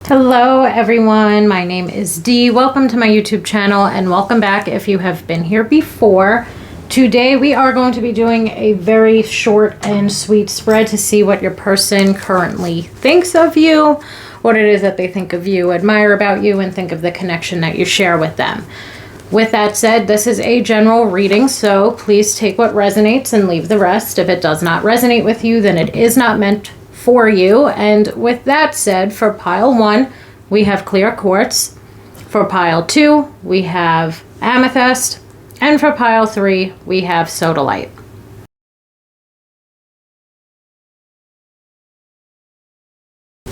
Hello everyone, my name is Dee. Welcome to my YouTube channel and welcome back if you have been here before. Today we are going to be doing a very short and sweet spread to see what your person currently thinks of you, what it is that they think of you, admire about you, and think of the connection that you share with them. With that said, this is a general reading, so please take what resonates and leave the rest. If it does not resonate with you, then it is not meant for you. And with that said, for pile 1, we have clear quartz. For pile 2, we have amethyst. And for pile 3, we have sodalite.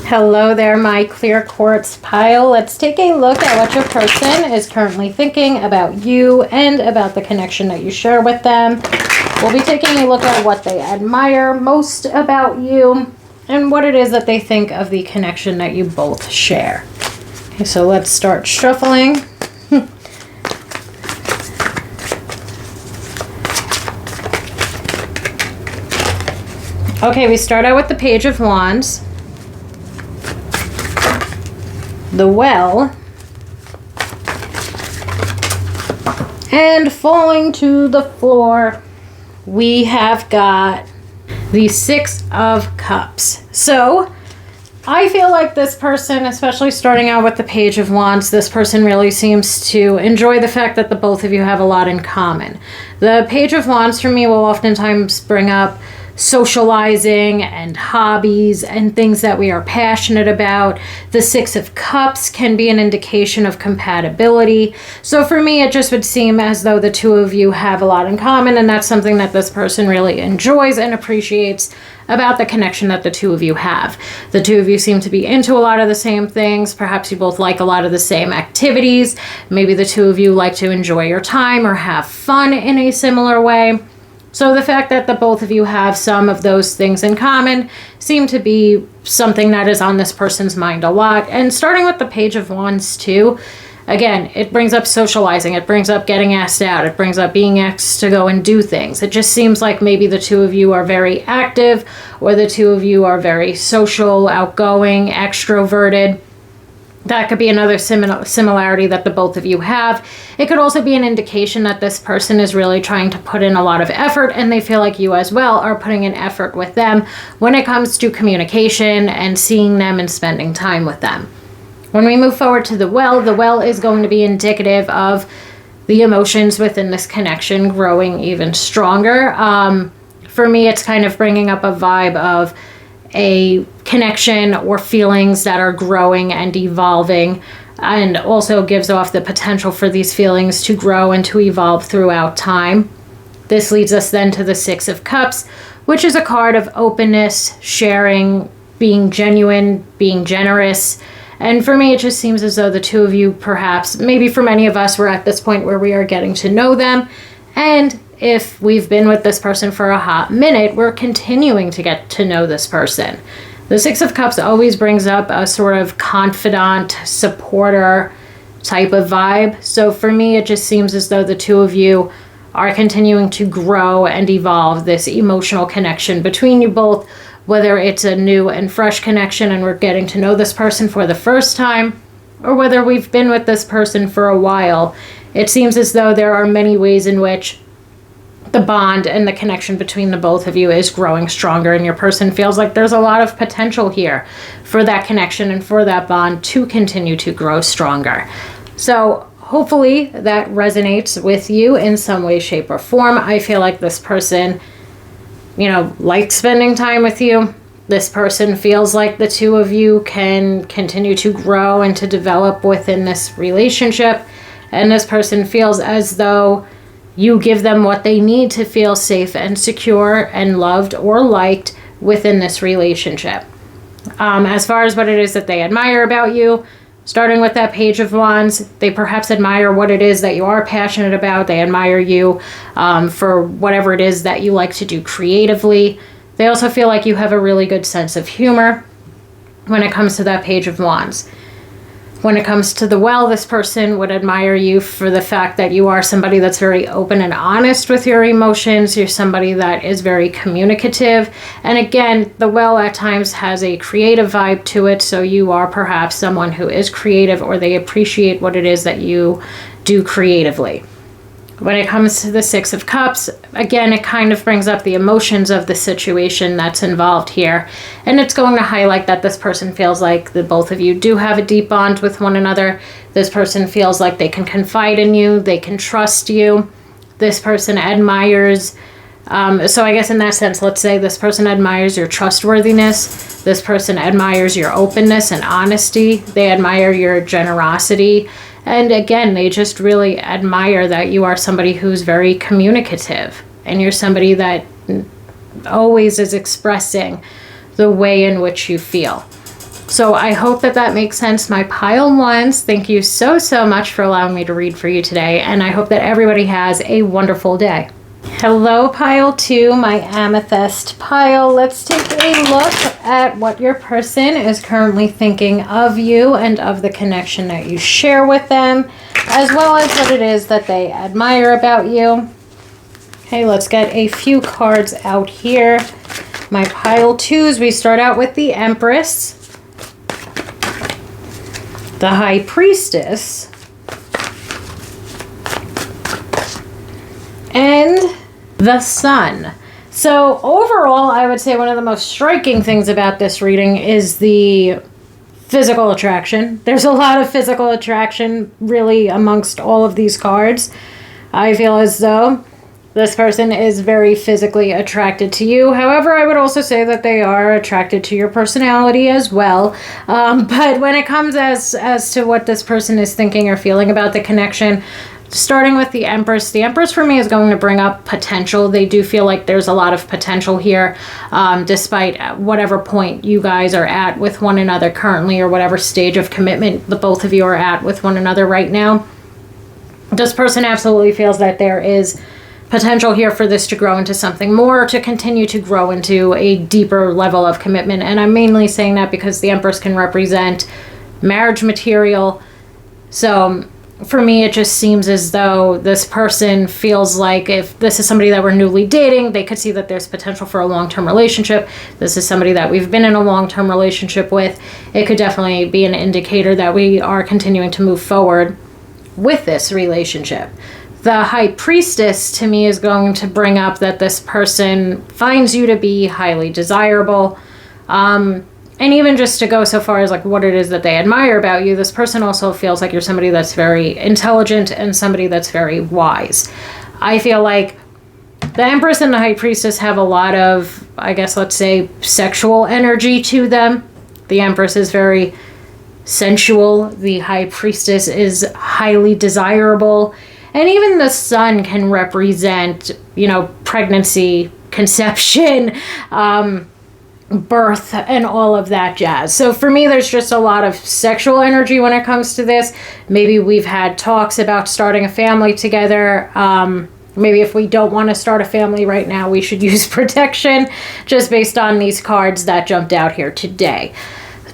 Hello there, my clear quartz pile. Let's take a look at what your person is currently thinking about you and about the connection that you share with them. We'll be taking a look at what they admire most about you and what it is that they think of the connection that you both share. Okay, so let's start shuffling. Okay, we start out with the Page of Wands, the Well, and falling to the floor, we have got the Six of Cups. So I feel like this person, especially starting out with the Page of Wands, this person really seems to enjoy the fact that the both of you have a lot in common. The Page of Wands for me will oftentimes bring up socializing and hobbies and things that we are passionate about. The Six of Cups can be an indication of compatibility. So for me, it just would seem as though the two of you have a lot in common, and that's something that this person really enjoys and appreciates about the connection that the two of you have. The two of you seem to be into a lot of the same things. Perhaps you both like a lot of the same activities. Maybe the two of you like to enjoy your time or have fun in a similar way. So the fact that the both of you have some of those things in common seem to be something that is on this person's mind a lot. And starting with the Page of Wands too, again, it brings up socializing. It brings up getting asked out. It brings up being asked to go and do things. It just seems like maybe the two of you are very active, or the two of you are very social, outgoing, extroverted. That could be another similarity that the both of you have. It could also be an indication that this person is really trying to put in a lot of effort, and they feel like you as well are putting in effort with them when it comes to communication and seeing them and spending time with them. When we move forward to the Well is going to be indicative of the emotions within this connection growing even stronger. For me, it's kind of bringing up a vibe of a connection or feelings that are growing and evolving, and also gives off the potential for these feelings to grow and to evolve throughout time. This leads us then to the Six of Cups, which is a card of openness, sharing, being genuine, being generous. And for me, it just seems as though the two of you, perhaps, maybe for many of us, we're at this point where we are getting to know them. And if we've been with this person for a hot minute, we're continuing to get to know this person. The Six of Cups always brings up a sort of confidant, supporter type of vibe. So for me, it just seems as though the two of you are continuing to grow and evolve this emotional connection between you both, whether it's a new and fresh connection and we're getting to know this person for the first time, or whether we've been with this person for a while. It seems as though there are many ways in which the bond and the connection between the both of you is growing stronger, and your person feels like there's a lot of potential here for that connection and for that bond to continue to grow stronger. So hopefully that resonates with you in some way, shape, or form. I feel like this person, likes spending time with you. This person feels like the two of you can continue to grow and to develop within this relationship. And this person feels as though you give them what they need to feel safe and secure and loved or liked within this relationship. As far as what it is that they admire about you, starting with that Page of Wands, they perhaps admire what it is that you are passionate about. They admire you for whatever it is that you like to do creatively. They also feel like you have a really good sense of humor when it comes to that Page of Wands. When it comes to the well, this person would admire you for the fact that you are somebody that's very open and honest with your emotions. You're somebody that is very communicative. And again, the well at times has a creative vibe to it. So you are perhaps someone who is creative, or they appreciate what it is that you do creatively. When it comes to the Six of Cups, again, it kind of brings up the emotions of the situation that's involved here. And it's going to highlight that this person feels like the both of you do have a deep bond with one another. This person feels like they can confide in you. They can trust you. This person admires. So I guess in that sense, let's say this person admires your trustworthiness. This person admires your openness and honesty. They admire your generosity. And again, they just really admire that you are somebody who's very communicative, and you're somebody that always is expressing the way in which you feel. So I hope that that makes sense. My pile ones, thank you so much for allowing me to read for you today, and I hope that everybody has a wonderful day. Hello, pile 2, my amethyst pile. Let's take a look at what your person is currently thinking of you and of the connection that you share with them, as well as what it is that they admire about you. Okay, let's get a few cards out here. My pile 2s, we start out with the Empress, the High Priestess, and the Sun. So overall, I would say one of the most striking things about this reading is the physical attraction. There's a lot of physical attraction really amongst all of these cards. I feel as though this person is very physically attracted to you. However, I would also say that they are attracted to your personality as well. But when it comes as to what this person is thinking or feeling about the connection, starting with the Empress for me is going to bring up potential. They do feel like there's a lot of potential here, despite whatever point you guys are at with one another currently, or whatever stage of commitment the both of you are at with one another right now. This person absolutely feels that there is potential here for this to grow into something more, to continue to grow into a deeper level of commitment. And I'm mainly saying that because the Empress can represent marriage material. So for me, it just seems as though this person feels like if this is somebody that we're newly dating, they could see that there's potential for a long-term relationship. This is somebody that we've been in a long-term relationship with. It could definitely be an indicator that we are continuing to move forward with this relationship. The High Priestess to me is going to bring up that this person finds you to be highly desirable. And even just to go so far as like what it is that they admire about you, this person also feels like you're somebody that's very intelligent and somebody that's very wise. I feel like the Empress and the High Priestess have a lot of, I guess, let's say, sexual energy to them. The Empress is very sensual. The High Priestess is highly desirable. And even the Sun can represent, pregnancy, conception, birth, and all of that jazz. So for me, there's just a lot of sexual energy when it comes to this. Maybe we've had talks about starting a family together. Maybe if we don't want to start a family right now, we should use protection, just based on these cards that jumped out here today.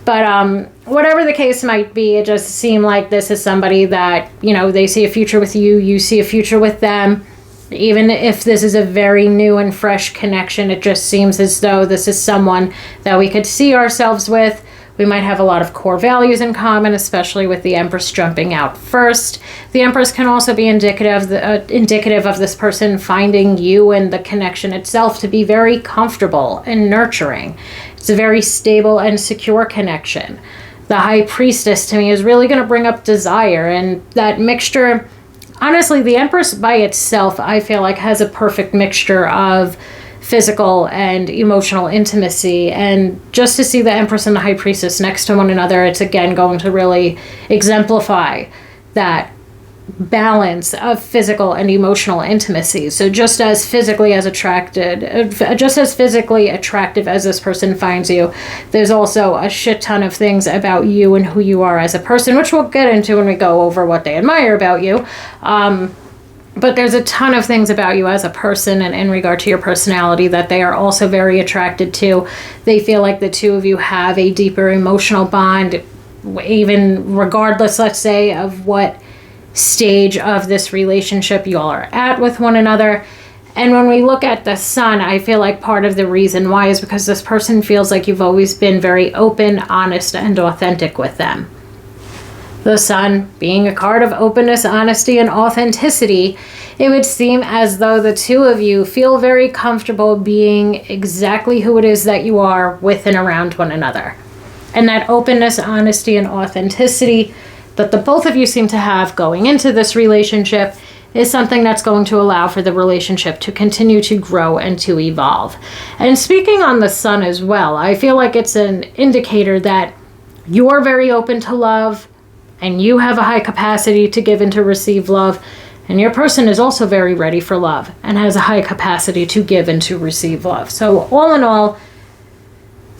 But whatever the case might be, it just seemed like this is somebody that, they see a future with you, you see a future with them. Even if this is a very new and fresh connection, it just seems as though this is someone that we could see ourselves with. We might have a lot of core values in common, especially with the Empress jumping out first. The Empress can also be indicative of this person finding you and the connection itself to be very comfortable and nurturing. It's a very stable and secure connection. The High Priestess to me is really going to bring up desire, and that mixture. Honestly, the Empress by itself, I feel like, has a perfect mixture of physical and emotional intimacy. And just to see the Empress and the High Priestess next to one another, it's again going to really exemplify that balance of physical and emotional intimacy. So just as physically attractive as this person finds you, there's also a shit ton of things about you and who you are as a person, which we'll get into when we go over what they admire about you. But there's a ton of things about you as a person and in regard to your personality that they are also very attracted to. They feel like the two of you have a deeper emotional bond. even regardless, let's say, of what stage of this relationship you all are at with one another. And when we look at the Sun, I feel like part of the reason why is because this person feels like you've always been very open, honest, and authentic with them. The Sun being a card of openness, honesty, and authenticity, it would seem as though the two of you feel very comfortable being exactly who it is that you are with and around one another. And that openness, honesty, and authenticity that the both of you seem to have going into this relationship is something that's going to allow for the relationship to continue to grow and to evolve. And speaking on the Sun as well, I feel like it's an indicator that you're very open to love and you have a high capacity to give and to receive love. And your person is also very ready for love and has a high capacity to give and to receive love. So all in all,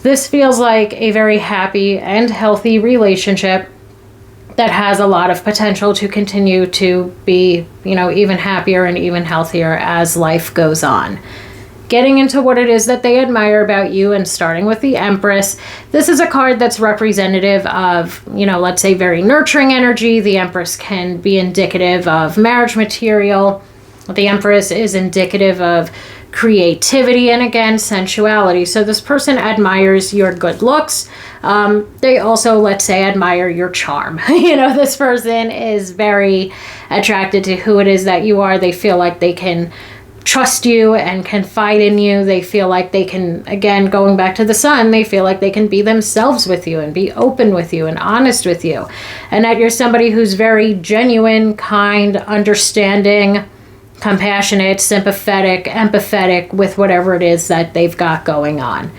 this feels like a very happy and healthy relationship that has a lot of potential to continue to be, even happier and even healthier as life goes on. Getting into what it is that they admire about you, and starting with the Empress, this is a card that's representative of, let's say very nurturing energy. The Empress can be indicative of marriage material. The Empress is indicative of creativity and, again, sensuality. So this person admires your good looks. They also, let's say, admire your charm. This person is very attracted to who it is that you are. They feel like they can trust you and confide in you. They feel like they can, again, going back to the Sun, they feel like they can be themselves with you and be open with you and honest with you. And that you're somebody who's very genuine, kind, understanding, compassionate, sympathetic, empathetic with whatever it is that they've got going on.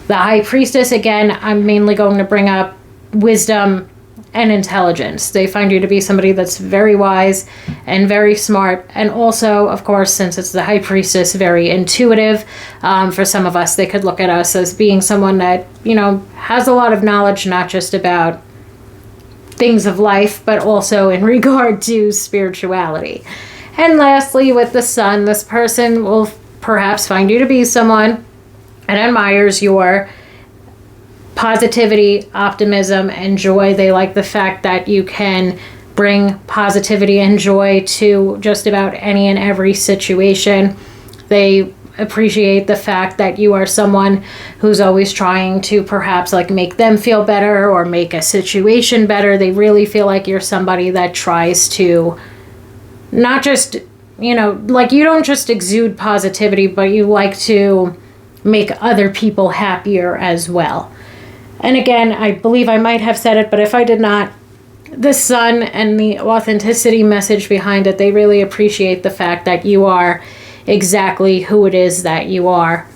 The High Priestess, again, I'm mainly going to bring up wisdom and intelligence. They find you to be somebody that's very wise and very smart, and also, of course, since it's the High Priestess, very intuitive. For some of us, they could look at us as being someone that, has a lot of knowledge, not just about things of life, but also in regard to spirituality. And lastly, with the Sun, this person will perhaps find you to be someone that admires your positivity, optimism, and joy. They like the fact that you can bring positivity and joy to just about any and every situation. They appreciate the fact that you are someone who's always trying to perhaps make them feel better or make a situation better. They really feel like you're somebody that tries to not just, you don't just exude positivity, but you like to make other people happier as well. And again, I believe I might have said it, but if I did not, the Sun and the authenticity message behind it, they really appreciate the fact that you are exactly who it is that you are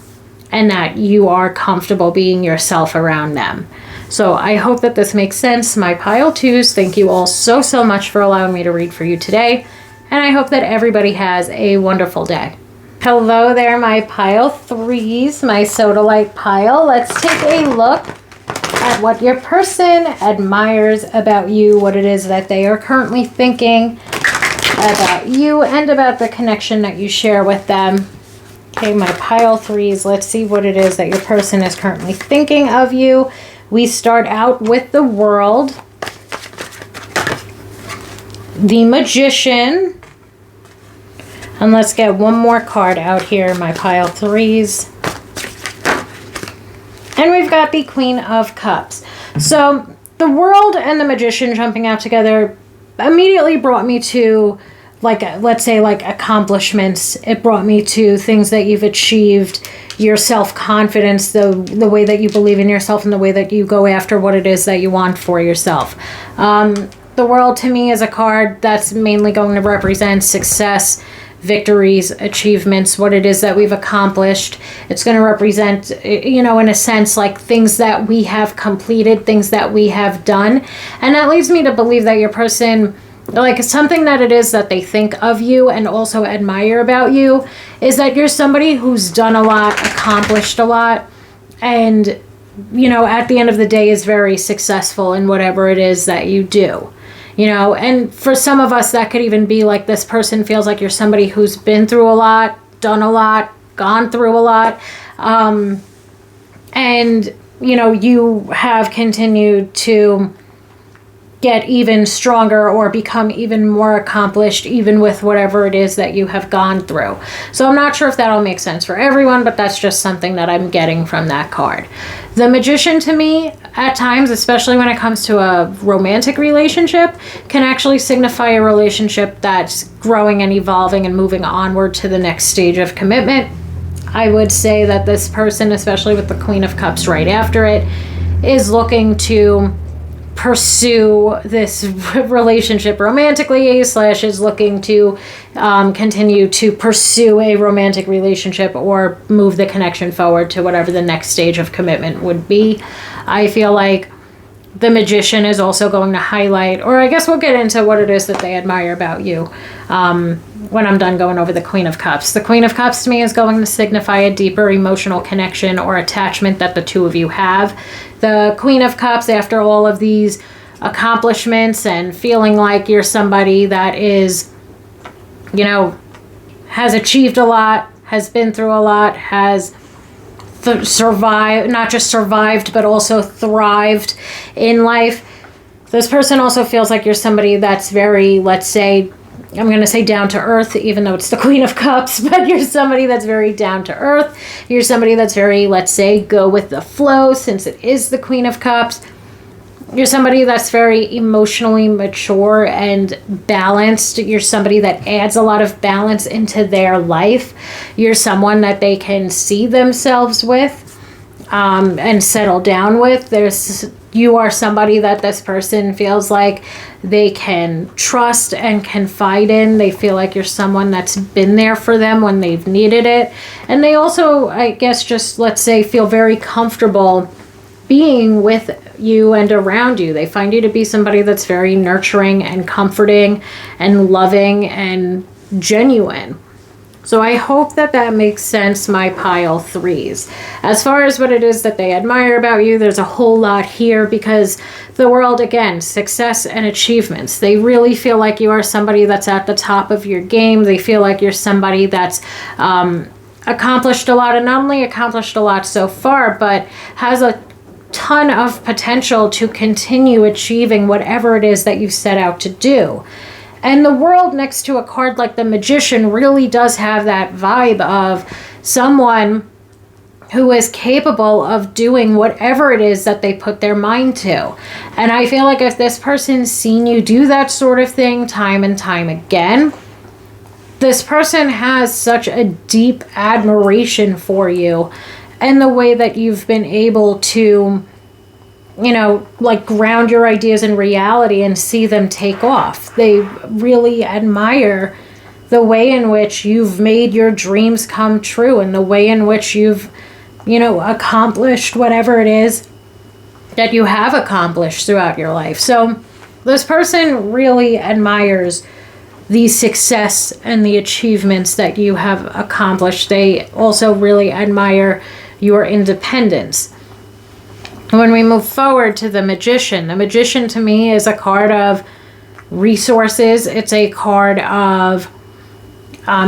and that you are comfortable being yourself around them. So I hope that this makes sense. My pile twos, thank you all so, so much for allowing me to read for you today. And I hope that everybody has a wonderful day. Hello there, my pile threes, my sodalite pile. Let's take a look at what your person admires about you, what it is that they are currently thinking about you, and about the connection that you share with them. Okay, my pile threes, let's see what it is that your person is currently thinking of you. We start out with the World, the Magician, and let's get one more card out here, my pile threes. And we've got the Queen of Cups. So the World and the Magician jumping out together immediately brought me to, let's say accomplishments. It brought me to things that you've achieved, your self-confidence, the way that you believe in yourself and the way that you go after what it is that you want for yourself. The World to me is a card that's mainly going to represent success, victories, achievements, what it is that we've accomplished. It's going to represent, in a sense, things that we have completed, things that we have done. And that leads me to believe that your person, something that it is that they think of you and also admire about you is that you're somebody who's done a lot, accomplished a lot, and, at the end of the day is very successful in whatever it is that you do. And for some of us, that could even be this person feels like you're somebody who's been through a lot, done a lot, gone through a lot. And, you have continued to get even stronger or become even more accomplished, even with whatever it is that you have gone through. So I'm not sure if that'll make sense for everyone, but that's just something that I'm getting from that card. The Magician, to me, at times, especially when it comes to a romantic relationship, can actually signify a relationship that's growing and evolving and moving onward to the next stage of commitment. I would say that this person, especially with the Queen of Cups right after it, is looking to pursue this relationship romantically, / is looking to continue to pursue a romantic relationship or move the connection forward to whatever the next stage of commitment would be. I feel like the Magician is also going to highlight, or I guess we'll get into what it is that they admire about you when I'm done going over the Queen of Cups. The Queen of Cups to me is going to signify a deeper emotional connection or attachment that the two of you have. The Queen of Cups, after all of these accomplishments and feeling like you're somebody that is, has achieved a lot, has been through a lot, has survived, not just survived, but also thrived in life. This person also feels like you're somebody that's very, let's say, I'm going to say down to earth, even though it's the Queen of Cups, but you're somebody that's very down to earth. You're somebody that's very, let's say, go with the flow, since it is the Queen of Cups. You're somebody that's very emotionally mature and balanced. You're somebody that adds a lot of balance into their life. You're someone that they can see themselves with and settle down with. You are somebody that this person feels like they can trust and confide in. They feel like you're someone that's been there for them when they've needed it. And they also, I guess, just, let's say, feel very comfortable being with you and around you. They find you to be somebody that's very nurturing and comforting and loving and genuine. So I hope that that makes sense, my pile threes. As far as what it is that they admire about you, there's a whole lot here, because the world, again, success and achievements. They really feel like you are somebody that's at the top of your game. They feel like you're somebody that's accomplished a lot, and not only accomplished a lot so far, but has a ton of potential to continue achieving whatever it is that you set out to do. And the world, next to a card like the Magician, really does have that vibe of someone who is capable of doing whatever it is that they put their mind to. And I feel like if this person's seen you do that sort of thing time and time again, this person has such a deep admiration for you and the way that you've been able to, ground your ideas in reality and see them take off. They really admire the way in which you've made your dreams come true and the way in which you've, accomplished whatever it is that you have accomplished throughout your life. So this person really admires the success and the achievements that you have accomplished. They also really admire your independence. When we move forward to the Magician to me is a card of resources. It's a card of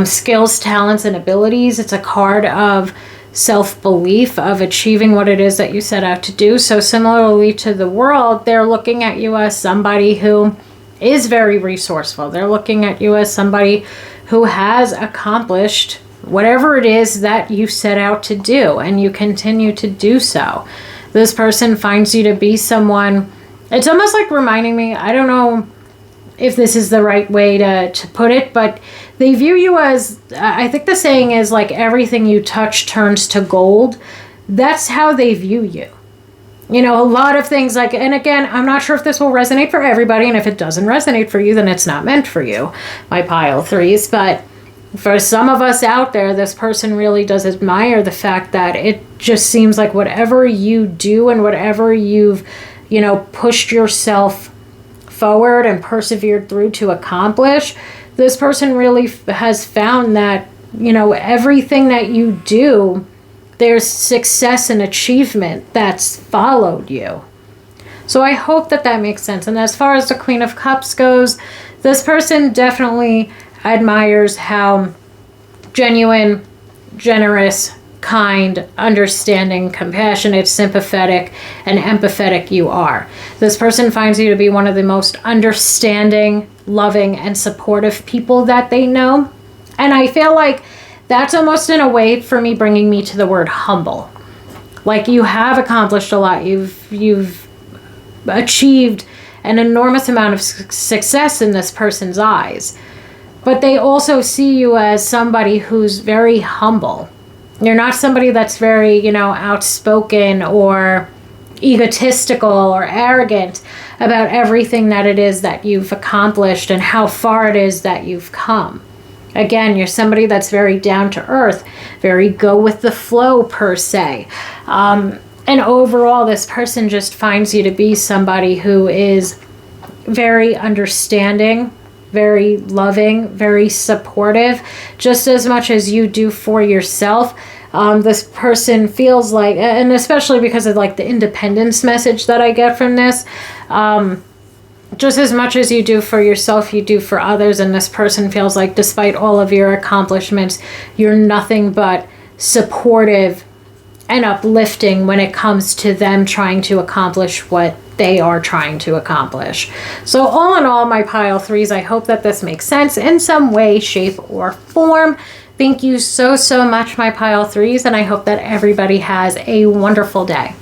skills, talents, and abilities. It's a card of self-belief, of achieving what it is that you set out to do. So similarly to the world, they're looking at you as somebody who is very resourceful. They're looking at you as somebody who has accomplished whatever it is that you set out to do, and you continue to do so. This person finds you to be someone, it's almost like reminding me, I don't know if this is the right way to put it, but they view you as, I think the saying is like everything you touch turns to gold. That's how they view you. A lot of things like, and again, I'm not sure if this will resonate for everybody, and if it doesn't resonate for you, then it's not meant for you, my pile threes. But for some of us out there, this person really does admire the fact that it just seems like whatever you do and whatever you've, pushed yourself forward and persevered through to accomplish, this person really has found that, everything that you do, there's success and achievement that's followed you. So I hope that that makes sense. And as far as the Queen of Cups goes, this person definitely admires how genuine, generous, kind, understanding, compassionate, sympathetic, and empathetic you are. This person finds you to be one of the most understanding, loving, and supportive people that they know. And I feel like that's almost in a way for me bringing me to the word humble. Like, you have accomplished a lot. You've achieved an enormous amount of success in this person's eyes. But they also see you as somebody who's very humble. You're not somebody that's very, outspoken or egotistical or arrogant about everything that it is that you've accomplished and how far it is that you've come. Again, you're somebody that's very down to earth, very go with the flow per se. And overall, this person just finds you to be somebody who is very understanding, very loving, very supportive, just as much as you do for yourself. This person feels like, and especially because of like the independence message that I get from this, just as much as you do for yourself, you do for others. And this person feels like despite all of your accomplishments, you're nothing but supportive and uplifting when it comes to them trying to accomplish what they are trying to accomplish. So all in all, my pile threes, I hope that this makes sense in some way, shape, or form. Thank you so much, my pile threes, and I hope that everybody has a wonderful day.